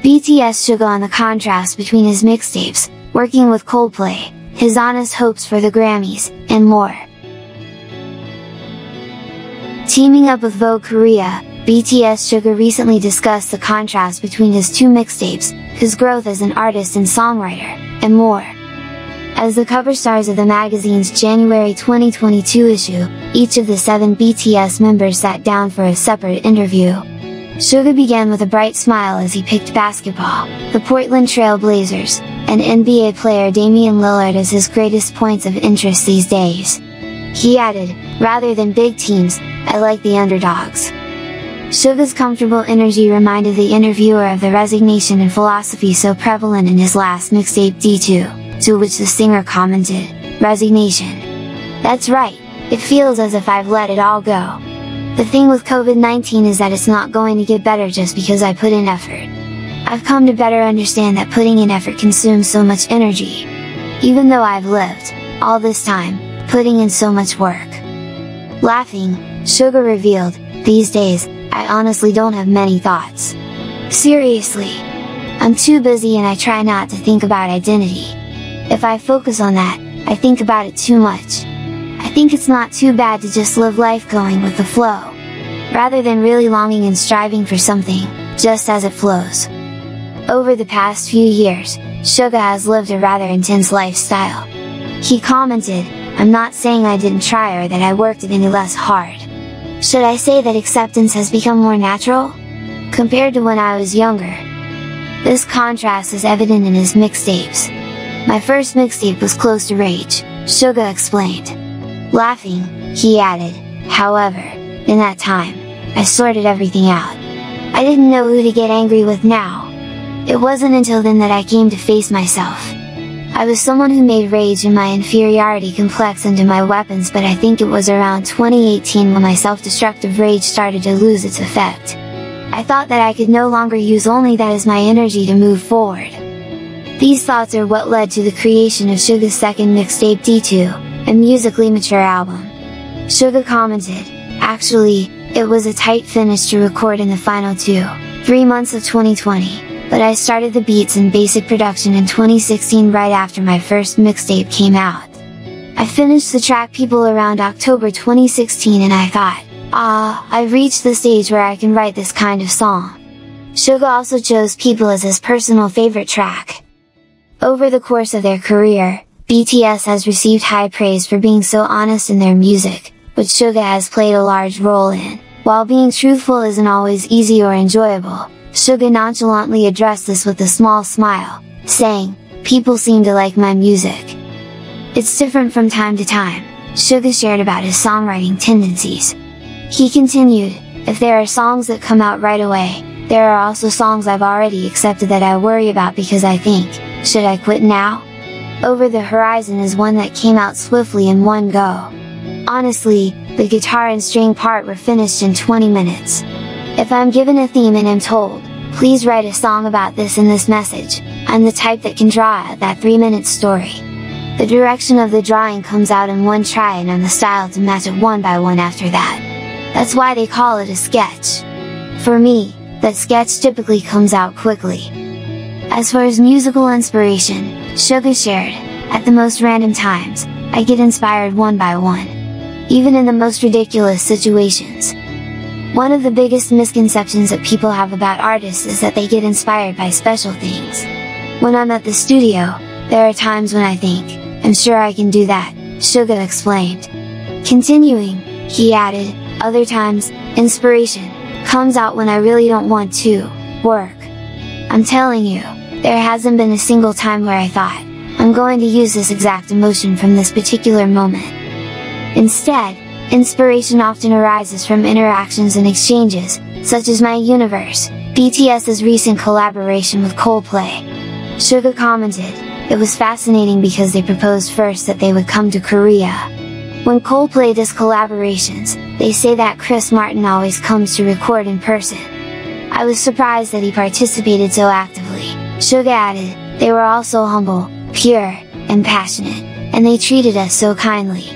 BTS Suga on the contrast between his mixtapes, working with Coldplay, his honest hopes for the Grammys, and more. Teaming up with Vogue Korea, BTS Suga recently discussed the contrast between his two mixtapes, his growth as an artist and songwriter, and more. As the cover stars of the magazine's January 2022 issue, each of the 7 BTS members sat down for a separate interview. Suga began with a bright smile as he picked basketball, the Portland Trail Blazers, and NBA player Damian Lillard as his greatest points of interest these days. He added, "Rather than big teams, I like the underdogs." Suga's comfortable energy reminded the interviewer of the resignation and philosophy so prevalent in his last mixtape D2, to which the singer commented, "Resignation. That's right, it feels as if I've let it all go. The thing with COVID-19 is that it's not going to get better just because I put in effort. I've come to better understand that putting in effort consumes so much energy. Even though I've lived, all this time, putting in so much work." Laughing, Suga revealed, "These days, I honestly don't have many thoughts. Seriously. I'm too busy and I try not to think about identity. If I focus on that, I think about it too much. I think it's not too bad to just live life going with the flow, rather than really longing and striving for something, just as it flows." Over the past few years, Suga has lived a rather intense lifestyle. He commented, "I'm not saying I didn't try or that I worked it any less hard. Should I say that acceptance has become more natural? Compared to when I was younger." This contrast is evident in his mixtapes. "My first mixtape was Close to Rage," Suga explained. Laughing, he added, "However, in that time, I sorted everything out. I didn't know who to get angry with now. It wasn't until then that I came to face myself. I was someone who made rage and my inferiority complex into my weapons, but I think it was around 2018 when my self-destructive rage started to lose its effect. I thought that I could no longer use only that as my energy to move forward." These thoughts are what led to the creation of Suga's second mixtape D2, a musically mature album. Suga commented, "Actually, it was a tight finish to record in the final 3 months of 2020. But I started the beats and basic production in 2016 right after my first mixtape came out. I finished the track People around October 2016 and I thought, I've reached the stage where I can write this kind of song." Suga also chose People as his personal favorite track. Over the course of their career, BTS has received high praise for being so honest in their music, which Suga has played a large role in. While being truthful isn't always easy or enjoyable, Suga nonchalantly addressed this with a small smile, saying, "People seem to like my music. It's different from time to time." Suga shared about his songwriting tendencies. He continued, "If there are songs that come out right away, there are also songs I've already accepted that I worry about because I think, should I quit now? Over the Horizon is one that came out swiftly in one go. Honestly, the guitar and string part were finished in 20 minutes. If I'm given a theme and am told, please write a song about this and this message, I'm the type that can draw out that 3-minute story. The direction of the drawing comes out in one try and I'm the style to match it one by one after that. That's why they call it a sketch. For me, that sketch typically comes out quickly." As for his musical inspiration, Suga shared, "At the most random times, I get inspired one by one. Even in the most ridiculous situations. One of the biggest misconceptions that people have about artists is that they get inspired by special things. When I'm at the studio, there are times when I think, I'm sure I can do that," Suga explained. Continuing, he added, "Other times, inspiration comes out when I really don't want to work. I'm telling you, there hasn't been a single time where I thought, I'm going to use this exact emotion from this particular moment. Instead, inspiration often arises from interactions and exchanges, such as My Universe, BTS's recent collaboration with Coldplay." Suga commented, "It was fascinating because they proposed first that they would come to Korea. When Coldplay does collaborations, they say that Chris Martin always comes to record in person. I was surprised that he participated so actively." Suga added, "They were all so humble, pure, and passionate, and they treated us so kindly.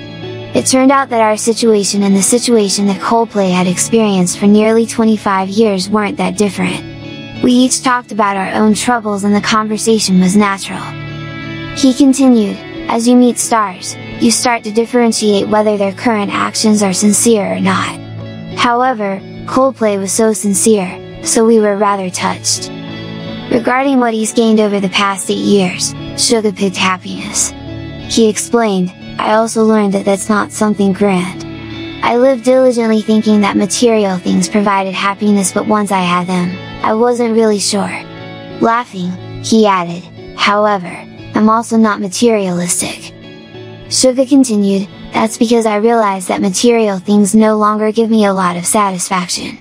It turned out that our situation and the situation that Coldplay had experienced for nearly 25 years weren't that different. We each talked about our own troubles and the conversation was natural. He continued, as you meet stars, you start to differentiate whether their current actions are sincere or not. However, Coldplay was so sincere, so we were rather touched. Regarding what he's gained over the past 8 years, Suga picked happiness. He explained, I also learned that that's not something grand. I lived diligently thinking that material things provided happiness, but once I had them, I wasn't really sure. Laughing, he added, however, I'm also not materialistic. Suga continued, that's because I realized that material things no longer give me a lot of satisfaction.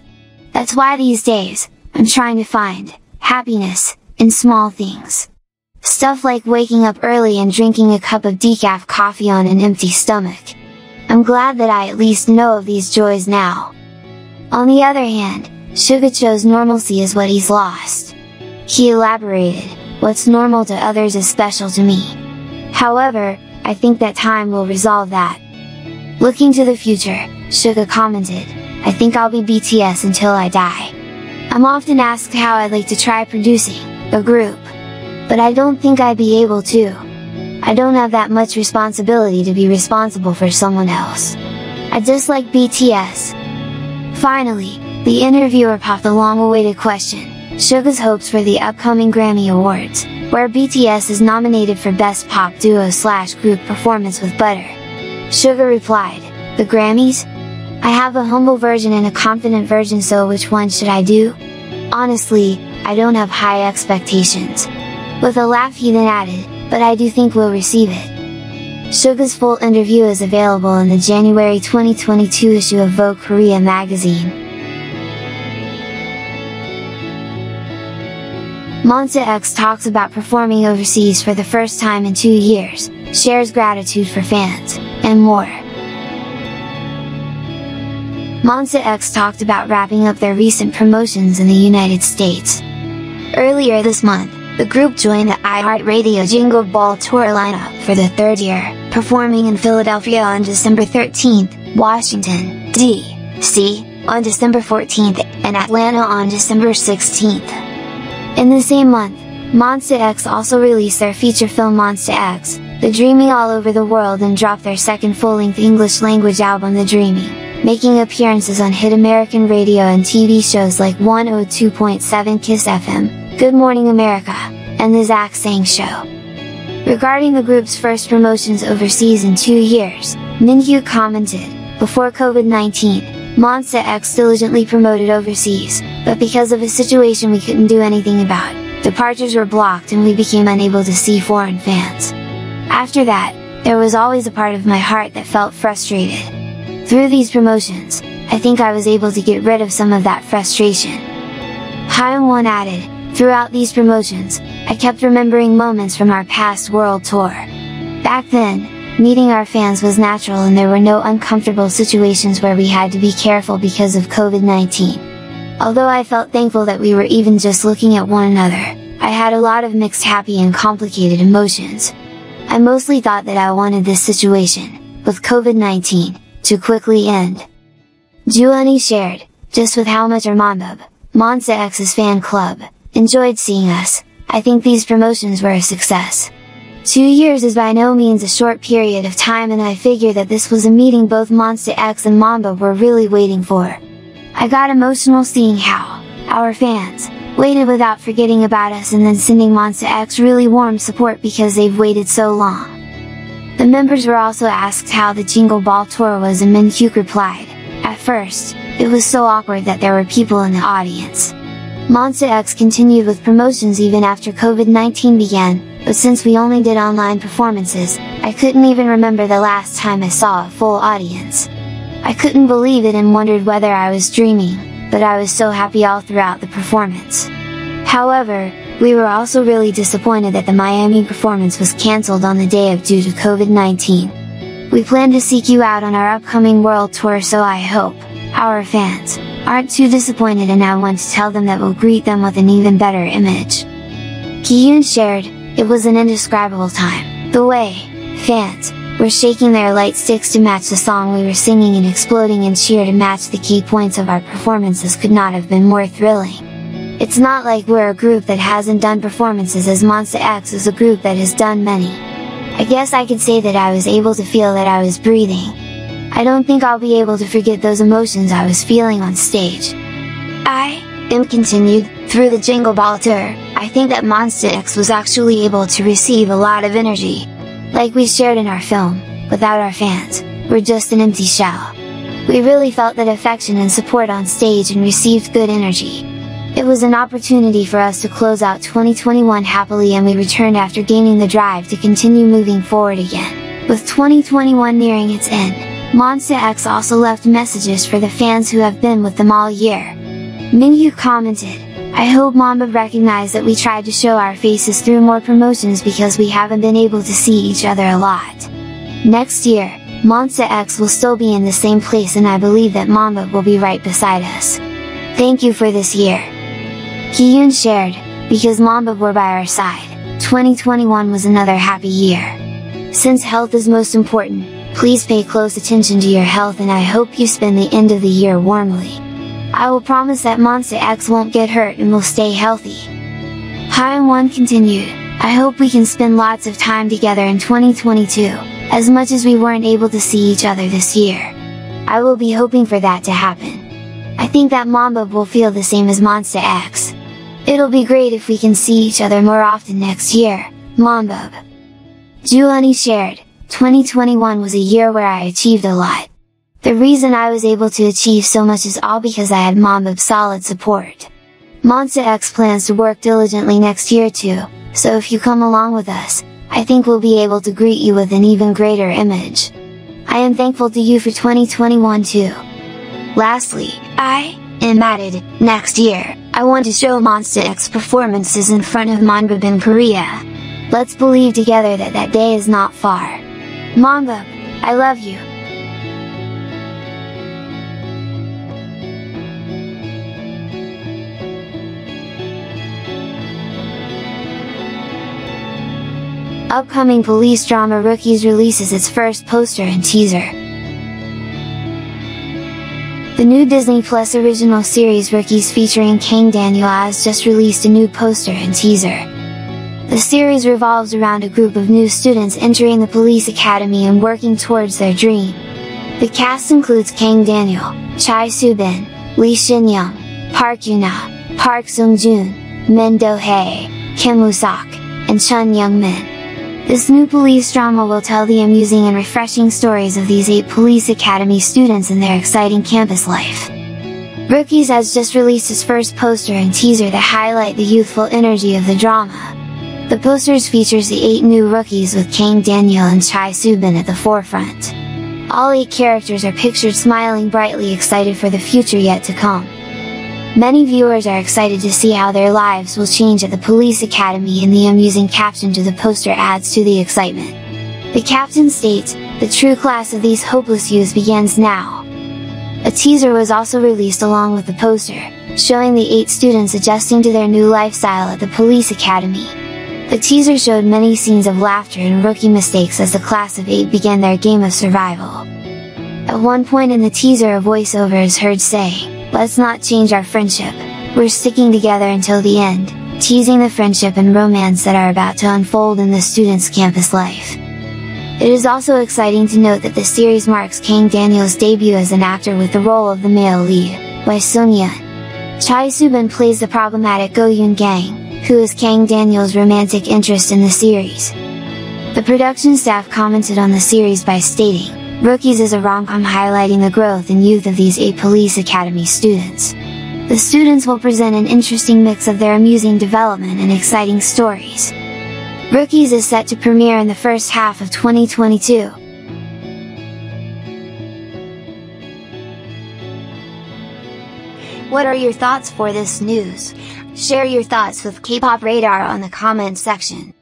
That's why these days, I'm trying to find happiness in small things. Stuff like waking up early and drinking a cup of decaf coffee on an empty stomach. I'm glad that I at least know of these joys now. On the other hand, Suga chose normalcy as what he's lost. He elaborated, what's normal to others is special to me. However, I think that time will resolve that. Looking to the future, Suga commented, I think I'll be BTS until I die. I'm often asked how I'd like to try producing a group. But I don't think I'd be able to. I don't have that much responsibility to be responsible for someone else. I just like BTS. Finally, the interviewer popped the long-awaited question, Suga's hopes for the upcoming Grammy Awards, where BTS is nominated for Best Pop Duo/Group Performance with Butter. Suga replied, the Grammys? I have a humble version and a confident version, so which one should I do? Honestly, I don't have high expectations. With a laugh he then added, but I do think we'll receive it. Suga's full interview is available in the January 2022 issue of Vogue Korea magazine. Monsta X talks about performing overseas for the first time in 2 years, shares gratitude for fans, and more. Monsta X talked about wrapping up their recent promotions in the United States. Earlier this month, the group joined the iHeartRadio Jingle Ball Tour lineup for the 3rd year, performing in Philadelphia on December 13th, Washington, D.C. on December 14th, and Atlanta on December 16th. In the same month, Monsta X also released their feature film Monsta X, The Dreaming all over the world, and dropped their second full-length English-language album The Dreaming, making appearances on hit American radio and TV shows like 102.7 Kiss FM, Good Morning America, and The Zach Sang Show. Regarding the group's first promotions overseas in 2 years, Minhyuk commented, before COVID-19, Monsta X diligently promoted overseas, but because of a situation we couldn't do anything about, departures were blocked and we became unable to see foreign fans. After that, there was always a part of my heart that felt frustrated. Through these promotions, I think I was able to get rid of some of that frustration. Hyun-won added, throughout these promotions, I kept remembering moments from our past world tour. Back then, meeting our fans was natural and there were no uncomfortable situations where we had to be careful because of COVID-19. Although I felt thankful that we were even just looking at one another, I had a lot of mixed happy and complicated emotions. I mostly thought that I wanted this situation, with COVID-19, to quickly end. Juani shared, just with how much Armandub, Monsta X's fan club, enjoyed seeing us, I think these promotions were a success. 2 years is by no means a short period of time, and I figure that this was a meeting both Monsta X and Mamba were really waiting for. I got emotional seeing how our fans waited without forgetting about us and then sending Monsta X really warm support because they've waited so long. The members were also asked how the Jingle Ball tour was, and Minhyuk replied, at first, it was so awkward that there were people in the audience. Monsta X continued with promotions even after COVID-19 began, but since we only did online performances, I couldn't even remember the last time I saw a full audience. I couldn't believe it and wondered whether I was dreaming, but I was so happy all throughout the performance. However, we were also really disappointed that the Miami performance was cancelled on the day of due to COVID-19. We plan to seek you out on our upcoming world tour, so I hope our fans aren't too disappointed, and I want to tell them that we'll greet them with an even better image. Kihyun shared, it was an indescribable time. The way fans were shaking their light sticks to match the song we were singing and exploding in cheer to match the key points of our performances could not have been more thrilling. It's not like we're a group that hasn't done performances, as Monsta X is a group that has done many. I guess I could say that I was able to feel that I was breathing. I don't think I'll be able to forget those emotions I was feeling on stage. Continued, through the Jingle Ball tour, I think that Monsta X was actually able to receive a lot of energy. Like we shared in our film, without our fans, we're just an empty shell. We really felt that affection and support on stage and received good energy. It was an opportunity for us to close out 2021 happily, and we returned after gaining the drive to continue moving forward again. With 2021 nearing its end, Monsta X also left messages for the fans who have been with them all year. Mingyu commented, "I hope Mamba recognized that we tried to show our faces through more promotions because we haven't been able to see each other a lot. Next year, Monsta X will still be in the same place, and I believe that Mamba will be right beside us. Thank you for this year." Kiyun shared, "Because Mamba were by our side, 2021 was another happy year. Since health is most important, please pay close attention to your health, and I hope you spend the end of the year warmly. I will promise that Monsta X won't get hurt and will stay healthy." Hyun continued, "I hope we can spend lots of time together in 2022, as much as we weren't able to see each other this year. I will be hoping for that to happen. I think that Mamba will feel the same as Monsta X. It'll be great if we can see each other more often next year, Mamba." Juani shared, 2021 was a year where I achieved a lot. The reason I was able to achieve so much is all because I had Mamba's solid support. Monsta X plans to work diligently next year too, so if you come along with us, I think we'll be able to greet you with an even greater image. I am thankful to you for 2021 too. Lastly, added, "Next year, I want to show Monsta X performances in front of Monbib in Korea. Let's believe together that that day is not far. Monbib, I love you." Upcoming police drama Rookies releases its first poster and teaser. The new Disney Plus original series Rookies featuring Kang Daniel has just released a new poster and teaser. The series revolves around a group of new students entering the police academy and working towards their dream. The cast includes Kang Daniel, Chai Soo-bin, Lee Shin-young, Park Yoo-na, Park Sung-joon, Min Do-hae, Kim Woo-sok, and Chun Young-min. This new police drama will tell the amusing and refreshing stories of these 8 police academy students and their exciting campus life. Rookies has just released its first poster and teaser that highlight the youthful energy of the drama. The posters features the 8 new rookies with Kang Daniel and Chai Soo-bin at the forefront. All 8 characters are pictured smiling brightly, excited for the future yet to come. Many viewers are excited to see how their lives will change at the police academy, and the amusing caption to the poster adds to the excitement. The caption states, "The true class of these hopeless youths begins now." A teaser was also released along with the poster, showing the 8 students adjusting to their new lifestyle at the police academy. The teaser showed many scenes of laughter and rookie mistakes as the class of 8 began their game of survival. At one point in the teaser, a voiceover is heard saying, "Let's not change our friendship, we're sticking together until the end," teasing the friendship and romance that are about to unfold in the students' campus life. It is also exciting to note that the series marks Kang Daniel's debut as an actor with the role of the male lead, Wai Sung-yeon. Chai Soo-bin plays the problematic Go Yoon Gang, who is Kang Daniel's romantic interest in the series. The production staff commented on the series by stating, "Rookies is a rom-com highlighting the growth and youth of these 8 police academy students. The students will present an interesting mix of their amusing development and exciting stories." Rookies is set to premiere in the first half of 2022. What are your thoughts for this news? Share your thoughts with K-pop Radar on the comment section.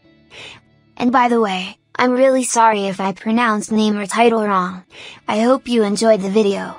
And by the way, I'm really sorry if I pronounced name or title wrong. I hope you enjoyed the video.